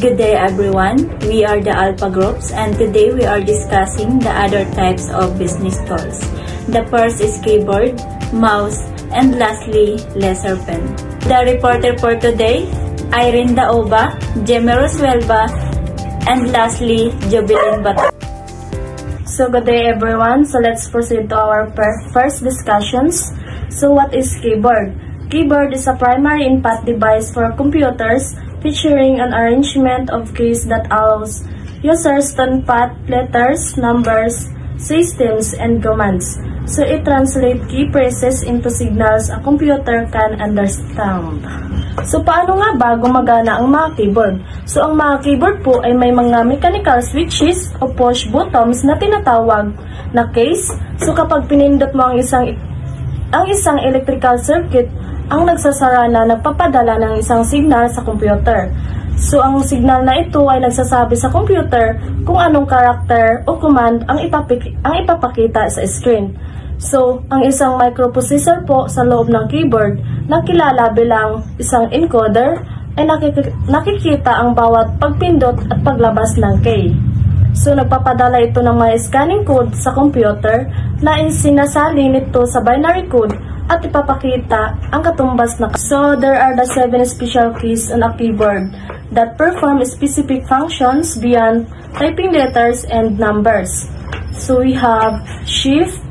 Good day everyone, we are the Alpha Groups and today we are discussing the other types of business tools. The first is keyboard, mouse, and lastly, laser pen. The reporter for today, Irene Daoba, Jemmy Rosuelba, and lastly, Jovelyn Bata. So good day everyone, so let's proceed to our first discussions. So what is keyboard? Keyboard is a primary input device for computers featuring an arrangement of keys that allows users to input letters, numbers, systems, and commands. So it translates key phrases into signals a computer can understand. So paano nga ba gumagana ang mga keyboard? So ang mga keyboard po ay may mga mechanical switches o push buttons na tinatawag na keys. So kapag pinindot mo ang isang electrical circuit, ang nagsasara na nagpapadala ng isang signal sa computer. So, ang signal na ito ay nagsasabi sa computer kung anong character o command ang ipapakita sa screen. So, ang isang microprocessor po sa loob ng keyboard na kilala bilang isang encoder ay nakikita ang bawat pagpindot at paglabas ng key. So, nagpapadala ito ng mga scanning code sa computer na sinasalin nito sa binary code at ipapakita ang katumbas na. So, there are the 7 special keys on a keyboard that perform specific functions beyond typing letters and numbers. So, we have shift,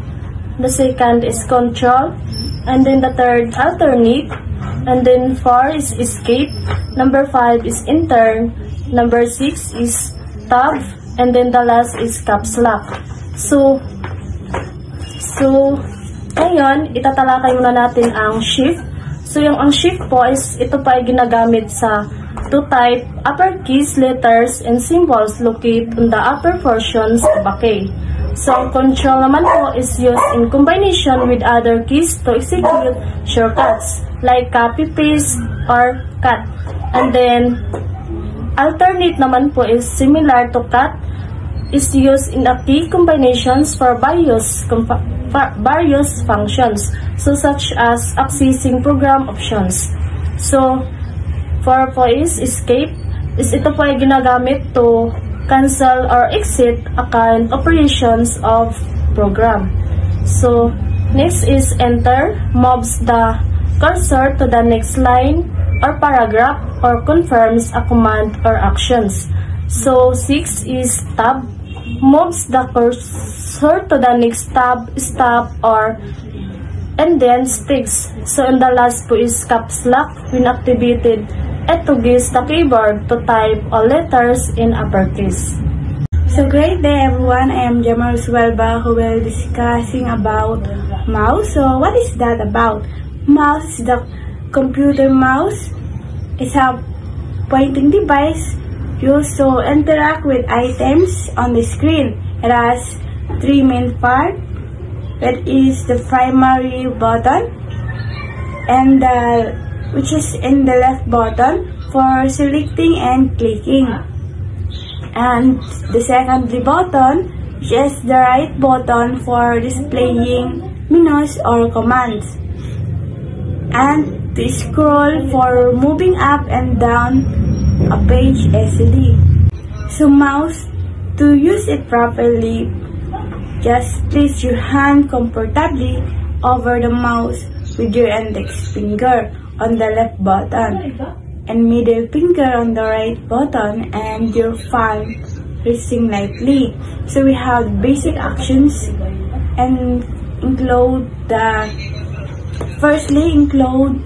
the second is control, and then the third alternate, and then 4 is escape, number 5 is enter, number 6 is tab, and then the last is caps lock. So, ngayon, itatalakay muna natin ang shift. So, ang shift po is, ito pa ay ginagamit to type uppercase letters and symbols located on the upper portions of a key. So, ang control naman po is used in combination with other keys to execute shortcuts like copy, paste, or cut. And then, alternate naman po is similar to cut, is used in a key combinations for various functions, so such as accessing program options. So, 4 po is escape, is ito po ay ginagamit to cancel or exit a current operations of program. So, next is enter, moves the cursor to the next line or paragraph or confirms a command or actions. So, 6 is tab, moves the cursor to the next tab, stop, or and then sticks. So, and the last po is caps lock when activated. Ito gives the keyboard to type all letters in uppercase. So, great day everyone. I am Jemmy Rosuelba who will be discussing about mouse. So, what is that about? Mouse is the computer mouse. It's a pointing device used to interact with items on the screen. It has 3 main parts. That is the primary button, and which is in the left button for selecting and clicking, and the secondary button, which is the right button for displaying menus or commands, and the scroll for moving up and down a page easily. So mouse, to use it properly, just place your hand comfortably over the mouse with your index finger on the left button and middle finger on the right button and your palm resting lightly. So we have basic actions and include include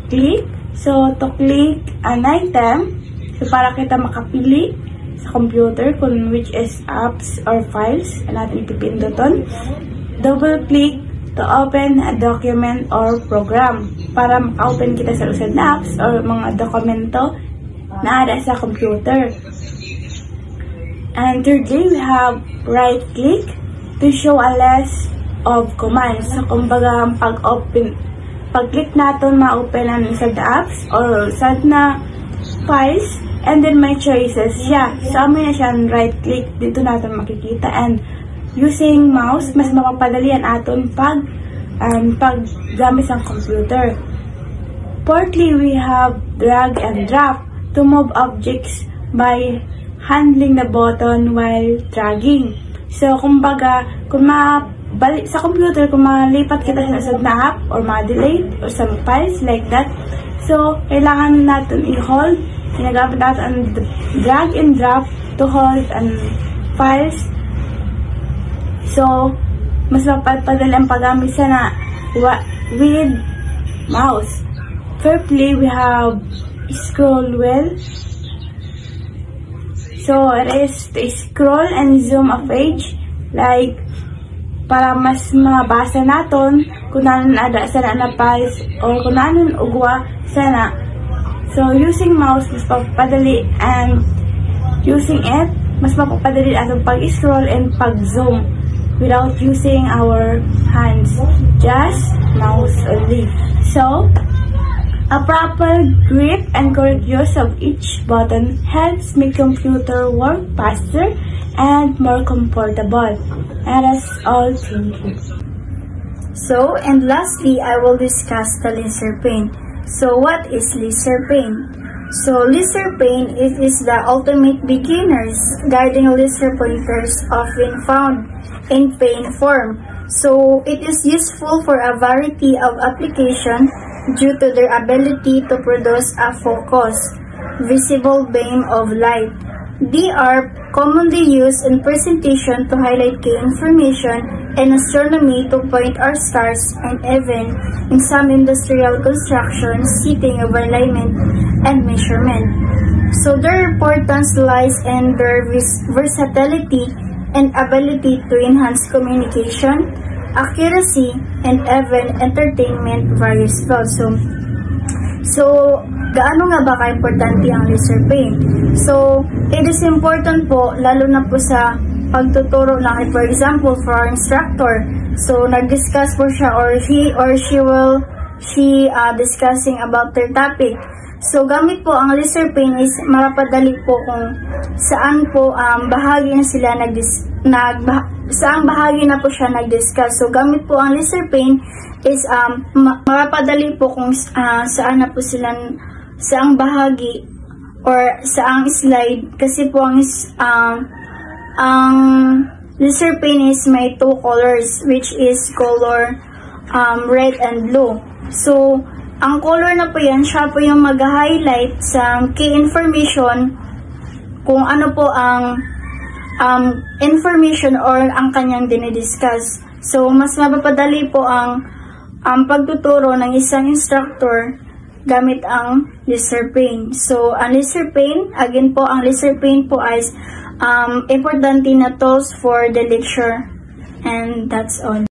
click. So, to click an item, so para kita makapili sa computer kung which is apps or files na natin ipipinduton. Double click to open a document or program para maka-open kita sa usad na apps or mga dokumento na ada sa computer. And thirdly, we have right click to show a list of commands. So, kumbaga, pag-click natin, ma-open ang sad apps or sad na files, and then may choices siya. So, amin na siya right click, dito natin makikita. And using mouse, mas mapapadali ang aton paggamit ng computer. Fourthly, we have drag and drop to move objects by handling the button while dragging. So, kumbaga, sa computer, kung malipat kita sa app or ma-delete or some files like that, so, kailangan natin i-hold. Ginagamit natin ang drag and drop to hold and files. So, mas mapadali ang paggamit sana with mouse. Thirdly, we have scroll wheel. So, it is to scroll and zoom a page, like, para mas mabasa natin kung nanon ada sana na files or kung nanon ugwa sana. So, using mouse, mas papadali, and using it, mas mapapadali atong pag-scroll and pag-zoom without using our hands, just mouse only. So, a proper grip and correct use of each button helps make computer work faster and more comfortable. And that's all. Thank you. So, and lastly, I will discuss the laser pen. So, what is laser pen? So, laser pen is the ultimate beginner's guiding laser pointers often found in pen form. So, it is useful for a variety of applications due to their ability to produce a focused, visible beam of light. They are commonly used in presentation to highlight key information, in astronomy to point our stars, and even in some industrial construction, setting of alignment and measurement. So their importance lies in their versatility and ability to enhance communication, accuracy, and even entertainment various fields. So, gaano nga ba ka-importante ang laser pen? So, it is important po, lalo na po sa pagtuturo na, for example, for our instructor. So, nag-discuss po siya or he or she discussing about their topic. So, gamit po ang laser pen is marapadali po kung saan po bahagi na sila saang bahagi na po siya nag-discuss. So, gamit po ang laser pen is marapadali po kung saan na po sila, saang bahagi or saang slide, kasi po ang laser pen is may two colors, which is color red and blue. So, ang color na po yan, siya po yung mag-highlight sa key information kung ano po ang information or ang kanyang dinidiscuss. So, mas mapapadali po ang pagtuturo ng isang instructor gamit ang laser pen. So, ang laser pen, again po, ang laser pen po ay importante na tools for the lecture. And that's all.